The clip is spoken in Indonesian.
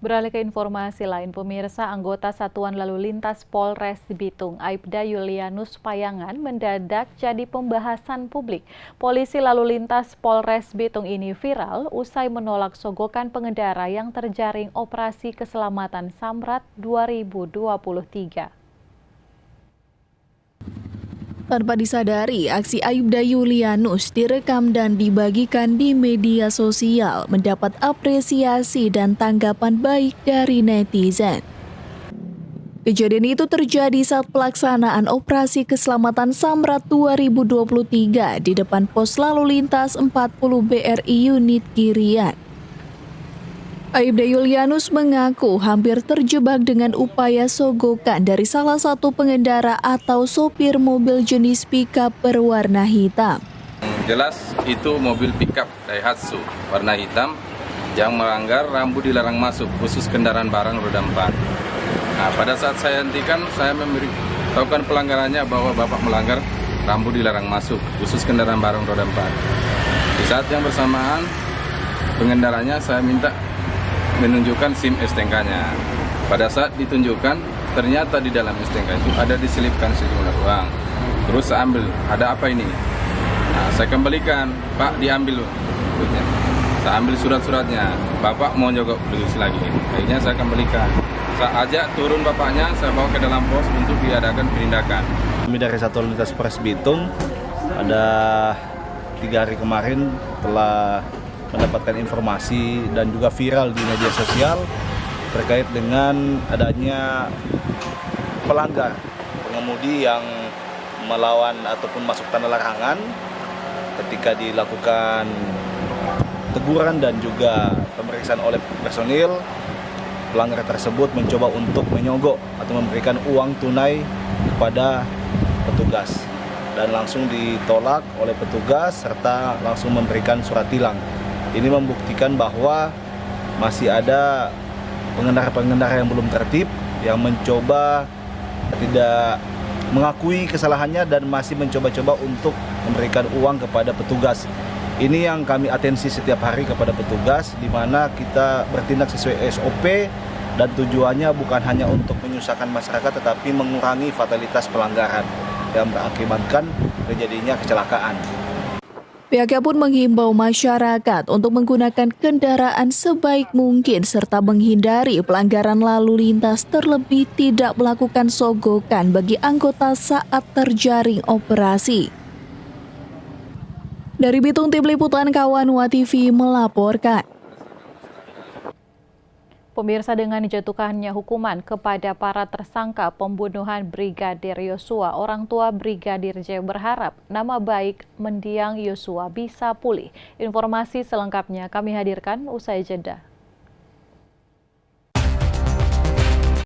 Beralih ke informasi lain, pemirsa, anggota Satuan Lalu Lintas Polres Bitung, Aibda Yulianus Payangan, mendadak jadi pembahasan publik. Polisi Lalu Lintas Polres Bitung ini viral usai menolak sogokan pengendara yang terjaring operasi keselamatan Samrat 2023. Tanpa disadari, aksi Aibda Yulianus direkam dan dibagikan di media sosial mendapat apresiasi dan tanggapan baik dari netizen. Kejadian itu terjadi saat pelaksanaan operasi keselamatan Samrat 2023 di depan pos lalu lintas 40 BRI unit Kirian. Aibda Yulianus mengaku hampir terjebak dengan upaya sogokan dari salah satu pengendara atau sopir mobil jenis pickup berwarna hitam. Jelas itu mobil pickup Daihatsu warna hitam yang melanggar rambu dilarang masuk, khusus kendaraan barang roda 4. Nah, pada saat saya hentikan, saya memberitahukan pelanggarannya bahwa Bapak melanggar rambu dilarang masuk, khusus kendaraan barang roda 4. Di saat yang bersamaan, pengendaranya saya minta menunjukkan SIM STNK-nya. Pada saat ditunjukkan, ternyata di dalam STNK itu ada diselipkan sejumlah uang. Terus saya ambil, ada apa ini? Nah, saya kembalikan, Pak, diambil duitnya. Saya ambil surat-suratnya, Bapak mau nyogok polisi lagi. Akhirnya saya kembalikan. Saya ajak turun bapaknya, saya bawa ke dalam pos untuk diadakan penindakan. Kami dari Satuan Lintas Polres Bitung, ada 3 hari kemarin telah mendapatkan informasi dan juga viral di media sosial terkait dengan adanya pelanggar pengemudi yang melawan ataupun masuk tanda larangan. Ketika dilakukan teguran dan juga pemeriksaan oleh personil, pelanggar tersebut mencoba untuk menyogok atau memberikan uang tunai kepada petugas dan langsung ditolak oleh petugas serta langsung memberikan surat tilang. Ini membuktikan bahwa masih ada pengendara-pengendara yang belum tertib, yang mencoba tidak mengakui kesalahannya dan masih mencoba-coba untuk memberikan uang kepada petugas. Ini yang kami atensi setiap hari kepada petugas, di mana kita bertindak sesuai SOP dan tujuannya bukan hanya untuk menyusahkan masyarakat, tetapi mengurangi fatalitas pelanggaran yang berakibatkan terjadinya kecelakaan. Pihaknya pun menghimbau masyarakat untuk menggunakan kendaraan sebaik mungkin serta menghindari pelanggaran lalu lintas, terlebih tidak melakukan sogokan bagi anggota saat terjaring operasi. Dari Bitung, Tim Liputan Kawanwa TV melaporkan. Pemirsa, dengan dijatuhkannya hukuman kepada para tersangka pembunuhan Brigadir Yosua, orang tua Brigadir J berharap nama baik mendiang Yosua bisa pulih. Informasi selengkapnya kami hadirkan usai jeda.